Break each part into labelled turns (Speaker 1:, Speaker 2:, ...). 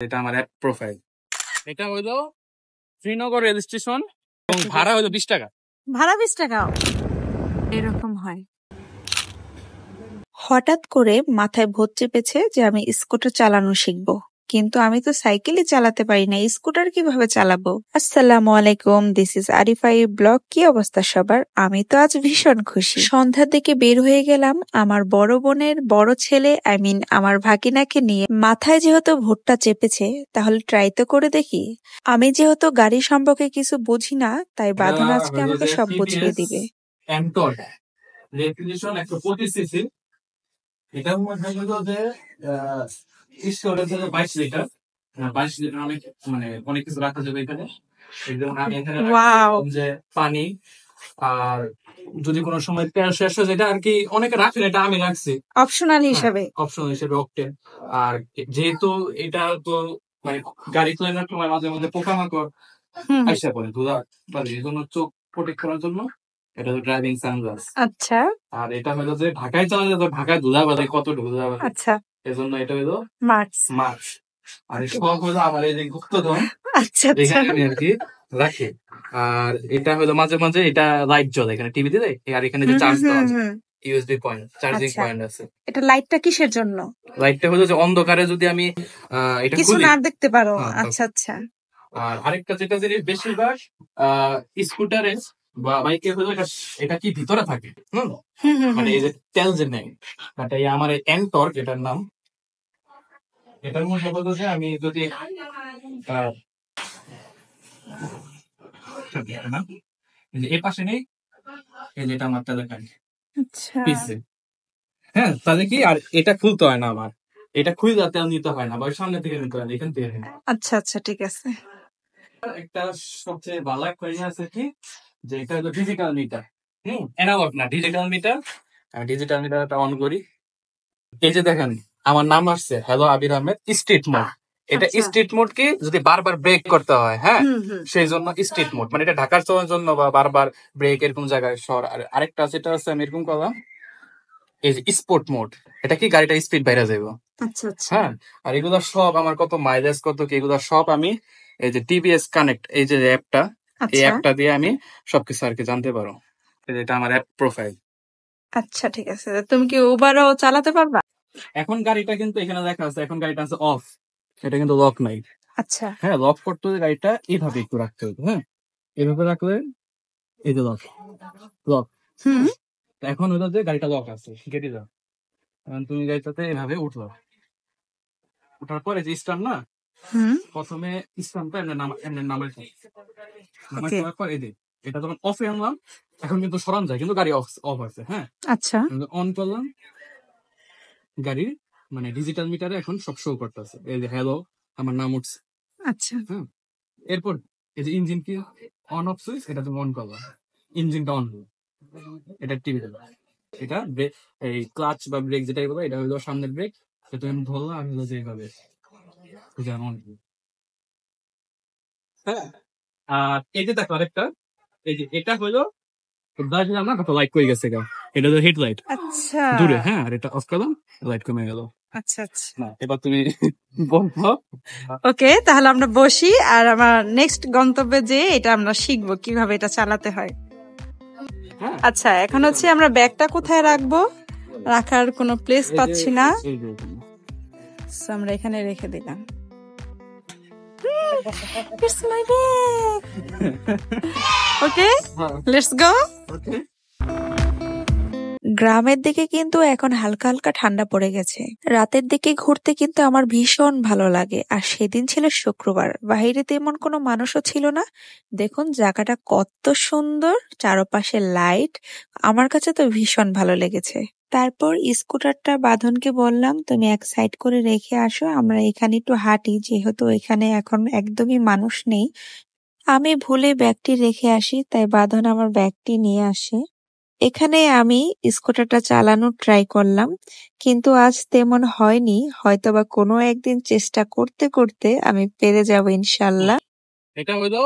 Speaker 1: এটা আমার app profile. এটা হইলো শ্রীনগর রেল স্টেশন এবং ভাড়া হলো 20 টাকা।
Speaker 2: ভাড়া 20 টাকা এরকম হয়। হঠাৎ করে মাথায় ভূত চেপেছে যে আমি স্কুটার চালানো শিখবো, কিন্তু আমি তো সাইকেলই চালাতে পারি না, স্কুটার কিভাবে চালাবো। আসসালামু আলাইকুম, দিস ইজ আরিফাই ব্লগ। কি অবস্থা সবার? আমি তো আজ ভীষণ খুশি। সন্ধ্যার দিকে বের হয়ে গেলাম আমার বড় বোনের বড় ছেলে আমার ভাগিনাকে নিয়ে। মাথায় যেহেতু ভূতটা চেপেছে, তাহলে ট্রাই তো করে দেখি। আমি যেহেতু গাড়ি সম্পর্কে কিছু বুঝি না, তাই বাঁধন আজকে আমাকে সব বুঝিয়ে দিবে।
Speaker 1: এন্টর রেফ্রিজারেশন 125 সিসি। এটার মধ্যে হলো যে স্টোরেজ হলো 22 লিটার। 22 লিটার অনেক কিছু রাখা যাবে এখানে। একদম আমি এখানে যে পানি, আর যদি কোনো সময় তেল শেষ হয়ে যায়, এটা আর কি অনেকে রাখেন, এটা আমি রাখছি
Speaker 2: অপশনাল হিসাবে।
Speaker 1: অপশনাল হিসেবে অকটেন। আর যেহেতু এটা তো গাড়ি চালানোর সময় মাঝে মাঝে পোকামাকড় আইসা পড়ে, ধুলা বালি, এই জন্য চোখ প্রোটেক্ট করার জন্য এটা তো ড্রাইভিং সানগ্লাস।
Speaker 2: আচ্ছা।
Speaker 1: আর এটা হলো যে ঢাকায় চালালে তো ঢাকায় ধুলা বালি, কত ধুলা বালি।
Speaker 2: আচ্ছা।
Speaker 1: এজন্য এটা হলো মাস্ক। আর এটা হলো আমার এই যে গুপ্তধন।
Speaker 2: আচ্ছা,
Speaker 1: এখানে আমি আর কি রাখি। আর এটা হলো মাঝে মাঝে এটা লাইট জ্বলে, এখানে টিভি দিলে, আর এখানে যে চার্জ দেওয়া আছে, ইউএসবি পয়েন্ট, চার্জিং পয়েন্ট আছে।
Speaker 2: এটা লাইটটা কিসের জন্য?
Speaker 1: লাইটটা হলো যে অন্ধকারে যদি আমি এটা
Speaker 2: কিছু
Speaker 1: খুলি
Speaker 2: না দেখতে পারো। আচ্ছা আচ্ছা।
Speaker 1: আর আরেকটা যেটা জিনিস বেশিরভাগ স্কুটারে বা বাইকে হলো এটা কি ভিতরে থাকে, মানে এই যে তেল যে নেই, বাট এই আমার এন্টর্ক এটার নাম। এটার মধ্যে হলো যে আমি যদি এই পাশে নেই, এই যেটা আমার তেলের ট্যাঙ্ক পিছে, হ্যাঁ, তাহলে কি আর এটা খুলতে হয় না, আমার এটা খুলে তেল নিতে হয় না, বা সামনে থেকে নিতে হয় না, এখান থেকে।
Speaker 2: আচ্ছা আচ্ছা, ঠিক আছে।
Speaker 1: একটা সবচেয়ে ভালো একটা আছে কি, যে এটা হলো ডিজিটাল মিটার। অ্যানালগ না, ডিজিটাল মিটার। আমি ডিজিটাল মিটারটা অন করি। এই যে দেখেন আমার নাম আসছে, হ্যালো আবির আহমেদ, স্ট্রিট মোড। এটা স্ট্রিট মোড কি, যদি বারবার ব্রেক করতে হয়, হ্যাঁ, সেই জন্য স্ট্রিট মোড, মানে এটা ঢাকার চলার জন্য বা বারবার ব্রেক এরকম জায়গায় শহর। আর আরেকটা যেটা আছে আমি এরকম করলাম, এই যে স্পোর্ট মোড, এটা কি গাড়িটা স্পিড বাইরে যাবো। হ্যাঁ, আর এগুলা সব আমার কত মাইলেজ কত কি, এগুলা সব আমি এই যে টিভিএস কানেক্ট, এই যে অ্যাপটা, এই অ্যাপটা দিয়ে আমি সবকিছু আর কি জানতে পারো। এটা আমার অ্যাপ প্রোফাইল।
Speaker 2: আচ্ছা ঠিক আছে। তুমি কি উবারও চালাতে পারবা?
Speaker 1: এখন গাড়িটা কিন্তু এখানে দেখা আছে, এখন গাড়িটা আছে অফ, এটা কিন্তু লক নাই।
Speaker 2: আচ্ছা।
Speaker 1: হ্যাঁ, লক করতে হলে গাড়িটা এইভাবে একটু রাখতে হবে। হ্যাঁ, এইভাবে রাখলে এই যে লক লক। এখন হলো যে গাড়িটা লক আছে, কেটে যাও। এখন তুমি গাড়িটাতে এভাবে উঠলো, ওঠার পরে যে স্টার্ট না, প্রথমে স্টার্টটা এমনি নামাই দেওয়ার পর এই যে এটা যখন অফে আনলাম, এখন কিন্তু সরান যায়, কিন্তু গাড়ি অফ আছে। হ্যাঁ,
Speaker 2: আচ্ছা,
Speaker 1: অন করলাম, গাড়ির মানে ডিজিটাল মিটারে এখন সব শো করতেছে, এই যে হ্যালো আমার নাম উঠছে।
Speaker 2: আচ্ছা।
Speaker 1: হ্যাঁ, এরপর এই যে ইঞ্জিন কি অন অফ সুইচ, এটা তুমি অন করলাম, ইঞ্জিনটা অন হলো, এটা টিভি দিল। এটা এই ক্লাচ বা ব্রেক যেটাই বলো, এটা হলো সামনের ব্রেক, তুমি ধরলাম, আমি হলো যে এইভাবে যেমন। হ্যাঁ, আর এই যে দেখো আরেকটা, এই যে এটা হলো না, কত লাইট কই গেছে গা, এটা হলো হেডলাইট।
Speaker 2: আচ্ছা
Speaker 1: দূরে, হ্যাঁ, আর এটা অফ করলাম, লাইট কমে গেল।
Speaker 2: আচ্ছা আচ্ছা,
Speaker 1: না, এবার তুমি বলবো।
Speaker 2: ওকে, তাহলে আমরা বসি আর আমার নেক্সট গন্তব্যে যে এটা আমরা শিখবো কিভাবে এটা চালাতে হয়। আচ্ছা, এখন হচ্ছে আমরা ব্যাগটা কোথায় রাখবো, রাখার কোনো প্লেস পাচ্ছি না, আমরা এখানে রেখে দিলাম। It's my bag. Okay, let's go. গ্রামের দিকে কিন্তু এখন হালকা হালকা ঠান্ডা পড়ে গেছে। রাতের দিকে ঘুরতে কিন্তু আমার ভীষণ ভালো লাগে। আর সেদিন ছিল শুক্রবার, বাইরে তেমন কোনো মানুষও ছিল না। দেখুন জায়গাটা কত সুন্দর, চারপাশে লাইট, আমার কাছে তো ভীষণ ভালো লেগেছে। তারপর স্কুটারটা বাঁধনকে বললাম, তুমি এক সাইড করে রেখে আসো, আমরা এখানে একটু হাঁটি, যেহেতু এখানে এখন একদমই মানুষ নেই। আমি ভুলে ব্যাগটি রেখে আসি, তাই বাঁধন আমার ব্যাগটি নিয়ে আসে। এখানে আমি স্কুটারটা চালানোর ট্রাই করলাম, কিন্তু আজ তেমন হয়নি। হয়তোবা কোনো একদিন চেষ্টা করতে করতে আমি পেরে যাব ইনশাল্লাহ।
Speaker 1: এটা হলো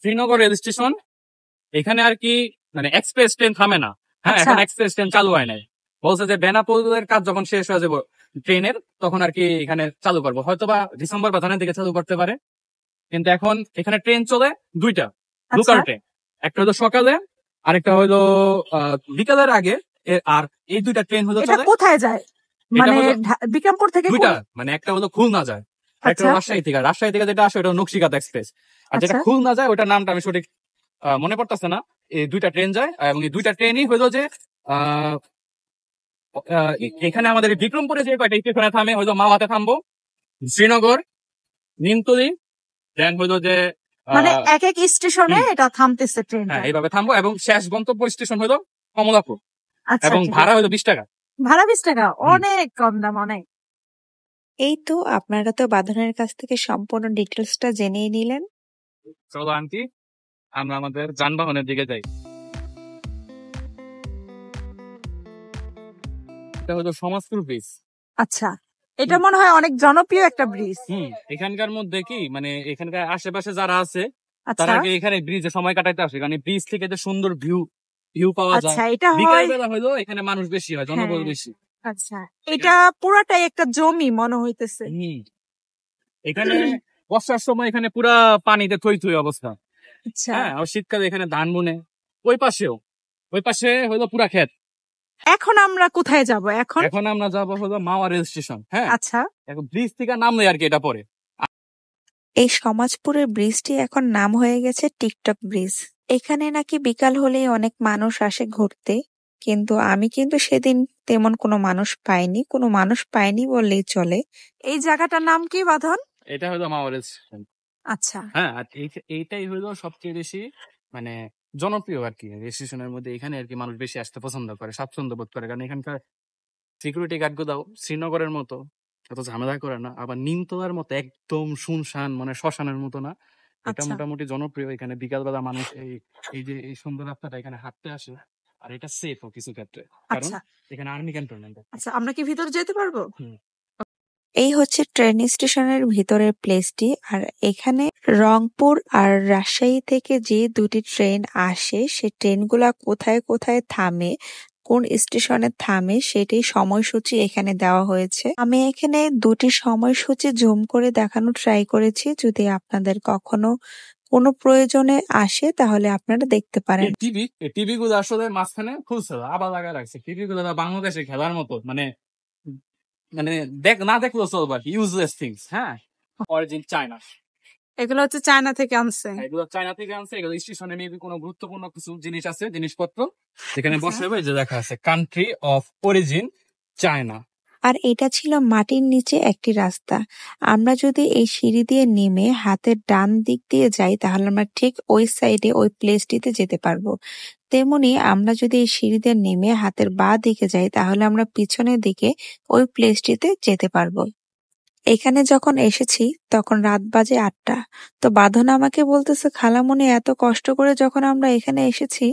Speaker 1: শ্রীনগর রেল স্টেশন। এখানে আর কি মানে এক্সপ্রেস ট্রেন থামে না। হ্যাঁ, এখন এক্সপ্রেস ট্রেন চালু হয় নাই, বলছে যে বেনাপোলের কাজ যখন শেষ হয়ে যাবে ট্রেনের, তখন আর কি এখানে চালু করবো, হয়তো বা ডিসেম্বর বা জানুয়ারি থেকে চালু করতে পারে। কিন্তু এখন এখানে ট্রেন চলে দুইটা লোকাল
Speaker 3: আচ্ছা
Speaker 1: ট্রেন, একটা হলো সকালে, আরেকটা হলো বিকালের আগে। আর এই দুইটা ট্রেন হলো
Speaker 3: এটা
Speaker 1: চলে।
Speaker 3: কোথায় যায়?
Speaker 1: এটা
Speaker 3: মানে
Speaker 1: হলো
Speaker 3: বিক্রমপুর থেকে
Speaker 1: দুইটা, মানে একটা হলো খুলনা যায়, একটা
Speaker 3: আচ্ছা
Speaker 1: হলো রাজশাহী থেকে। রাজশাহী থেকে যেটা আসে ওটা নকশিকাঁথা এক্সপ্রেস, আর যেটা
Speaker 3: আচ্ছা
Speaker 1: খুলনা যায় ওটার নামটা আমি সঠিক মনে পড়তেছে না। এই দুইটা ট্রেন যায়, এবং এই দুইটা ট্রেনই হলো যে আহ, এখানে আমাদের বিক্রমপুরে যে কয়টা স্টেশনে থামে, হয়তো মাওয়াতে থামবো, শ্রীনগর, নিমতলি, দেন হইলো যে
Speaker 3: মানে
Speaker 1: আহ
Speaker 3: এক এক স্টেশনে
Speaker 1: হুম,
Speaker 3: এটা থামতেছে ট্রেনটা।
Speaker 1: হ্যাঁ এইভাবে থামবো, এবং শেষ গন্তব্য স্টেশন হলো কমলাপুর,
Speaker 3: আচ্ছা
Speaker 1: এবং
Speaker 3: ঠিক
Speaker 1: ভাড়া
Speaker 3: আছে।
Speaker 1: হলো 20 টাকা।
Speaker 3: ভাড়া 20 টাকা,
Speaker 1: হুম।
Speaker 3: অনেক কম দাম, অনেক।
Speaker 2: এই তো আপনারা তো বাঁধনের কাছ থেকে সম্পূর্ণ ডিটেলসটা জেনেই নিলেন।
Speaker 1: চলো আন্টি, আমরা আমাদের যানবাহনের দিকে যাই। এটা হলো সমাজপুর ব্রিজ।
Speaker 3: আচ্ছা, এটা মনে হয় অনেক জনপ্রিয় একটা ব্রিজ।
Speaker 1: এখানকার মধ্যে কি মানে এখানকার আশেপাশে যারা আছে তারা
Speaker 3: আচ্ছা
Speaker 1: আর কি এখানে ব্রিজে সময় কাটাইতে আসে, কারণ ব্রিজ থেকে যে সুন্দর ভিউ পাওয়া যায়।
Speaker 3: আচ্ছা, এটা
Speaker 1: বিকেল
Speaker 3: হয়।
Speaker 1: বেলা হইলো এখানে মানুষ বেশি হয়, জনবল
Speaker 3: হ্যাঁ
Speaker 1: বেশি।
Speaker 3: আচ্ছা, এটা পুরাটাই একটা জমি মনে হইতেছে।
Speaker 1: হুম, এখানে বর্ষার সময় এখানে পুরা পানিতে থই থই অবস্থা।
Speaker 3: আচ্ছা,
Speaker 1: হ্যাঁ, আর শীতকালে এখানে ধান বুনে। ওই পাশেও, ওই পাশে হলো পুরা ক্ষেত।
Speaker 3: এখন আমরা কোথায় যাব এখন?
Speaker 1: এখন আমরা যাবো হলো মাওয়া রেল স্টেশন। হ্যাঁ,
Speaker 3: আচ্ছা
Speaker 1: এখন ব্রিজ থেকে নামলে আর কি এটা পরে।
Speaker 2: এই সমাজপুরের ব্রিজটি এখন নাম হয়ে গেছে টিকটক ব্রিজ। এখানে নাকি বিকাল হলেই অনেক মানুষ আসে ঘুরতে, কিন্তু আমি কিন্তু সেদিন তেমন কোনো মানুষ পাইনি বললেই চলে।
Speaker 3: এই জায়গাটার নাম কি, বাঁধন?
Speaker 1: এটা হলো মাওয়া রেল স্টেশন।
Speaker 3: আচ্ছা
Speaker 1: হ্যাঁ, আর এইটাই হলো সবচেয়ে বেশি মানে জনপ্রিয় আর কি রেল স্টেশনের মধ্যে। এখানে আর কি মানুষ বেশি আসতে পছন্দ করে, স্বাচ্ছন্দ্য বোধ করে, কারণ এখানকার সিকিউরিটি গার্ড গুলাও শ্রীনগরের মতো এত ঝামেলা করে না, আবার নিমতলার মতো একদম শুনশান, মানে শ্মশানের মতো না। এটা
Speaker 3: আচ্ছা
Speaker 1: মোটামুটি জনপ্রিয়। এখানে বিকালবেলা মানুষ এই যে এই সুন্দর রাস্তাটা এখানে হাঁটতে আসে, আর এটা সেফও কিছু ক্ষেত্রে, কারণ
Speaker 3: আচ্ছা
Speaker 1: এখানে আর্মি ক্যান্টনমেন্ট।
Speaker 3: আচ্ছা, আমরা কি ভিতরে যেতে পারবো?
Speaker 2: এই হচ্ছে ট্রেন স্টেশনের ভিতরের প্লেসটি। আর এখানে রংপুর আর রাজশাহী থেকে যে দুটি ট্রেন আসে সে ট্রেনগুলা কোথায় কোথায় থামে, কোন স্টেশনে থামে সেটাই সময়সূচি এখানে দেওয়া হয়েছে। আমি এখানে দুটি সময়সূচি জুম করে দেখানো ট্রাই করেছি, যদি আপনাদের কখনো কোনো প্রয়োজনে আসে তাহলে আপনারা দেখতে পারেন।
Speaker 1: এই টিভি গুলো আসলে মাঝখানে খুলছে আবার লাগায় রাখছে। টিভি গুলো বাংলাদেশে খেলার মতো, মানে মানে না দেখলেও চলবে আর কি, ইউজলেস থিংস। হ্যাঁ, অরিজিন চায়না।
Speaker 3: এগুলো হচ্ছে চায়না থেকে আনছে।
Speaker 1: এগুলো চায়না থেকে আনছে। এগুলো স্টেশনে মেবি কোনো গুরুত্বপূর্ণ কিছু জিনিস আছে, জিনিসপত্র যেখানে
Speaker 3: আচ্ছা
Speaker 1: বসে যে দেখা আছে কান্ট্রি অফ অরিজিন চায়না।
Speaker 2: আর এটা ছিল মাটির নিচে একটি রাস্তা। আমরা যদি এই সিঁড়ি দিয়ে নেমে হাতের ডান দিক দিয়ে যাই তাহলে আমরা ঠিক ওই সাইডে ওই প্লেসটিতে যেতে পারবো। তেমনি আমরা যদি এই সিঁড়ি দিয়ে নেমে হাতের বাঁ দিকে যাই তাহলে আমরা পিছনের দিকে ওই প্লেসটিতে যেতে পারবো। এখানে যখন এসেছি তখন রাত বাজে 8টা। তো বাঁধন আমাকে বলতেছে, খালামণি এত কষ্ট করে যখন আমরা এখানে এসেছি,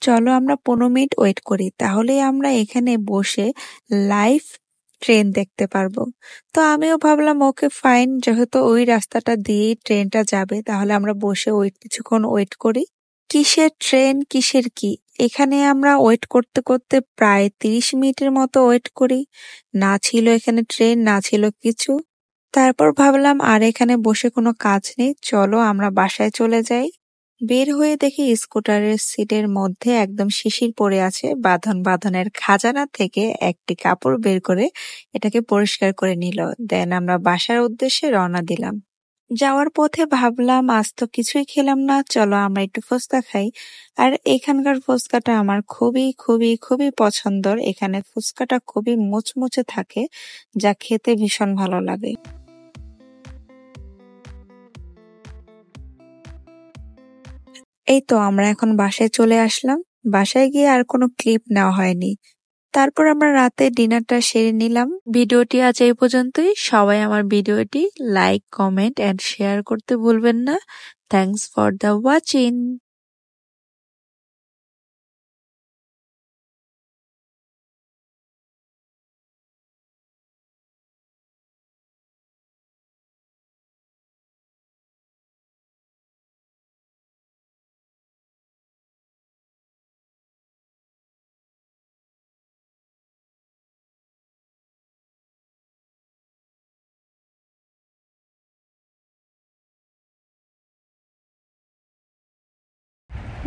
Speaker 2: চলো আমরা 15 মিনিট ওয়েট করি, তাহলেই আমরা এখানে বসে লাইভ ট্রেন দেখতে পারবো। তো আমিও ভাবলাম ওকে ফাইন, যেহেতু ওই রাস্তাটা দিয়েই ট্রেনটা যাবে তাহলে আমরা বসে কিছুক্ষণ ওয়েট করি। কিসের ট্রেন কিসের কি, এখানে আমরা ওয়েট করতে করতে প্রায় 30 মিনিটের মতো ওয়েট করি। না ছিল এখানে ট্রেন, না ছিল কিছু। তারপর ভাবলাম আর এখানে বসে কোনো কাজ নেই, চলো আমরা বাসায় চলে যাই। বের হয়ে দেখি স্কুটারের সিটের মধ্যে একদম শিশির পড়ে আছে। বাঁধনের খাজানা থেকে একটি কাপড় বের করে এটাকে পরিষ্কার করে নিল। দেন আমরা বাসার উদ্দেশ্যে রওনা দিলাম। যাওয়ার পথে ভাবলাম আজ তো কিছুই খেলাম না, চলো আমরা একটু ফুচকা খাই। আর এখানকার ফুচকাটা আমার খুবই খুবই খুবই পছন্দের। এখানে ফুচকাটা খুবই মুচমুচে থাকে, যা খেতে ভীষণ ভালো লাগে। এই তো আমরা এখন বাসায় চলে আসলাম। বাসায় গিয়ে আর কোনো ক্লিপ নেওয়া হয়নি। তারপর আমরা রাতে ডিনারটা সেরে নিলাম। ভিডিওটি আজ এই পর্যন্তই। সবাই আমার ভিডিওটি লাইক, কমেন্ট এন্ড শেয়ার করতে ভুলবেন না। Thanks for the watching.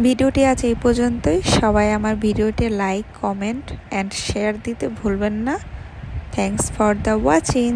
Speaker 2: ভিডিওটি আজ এই পর্যন্তই। সবাই আমার ভিডিওটি লাইক, কমেন্ট অ্যান্ড শেয়ার দিতে ভুলবেন না। Thanks for the watching.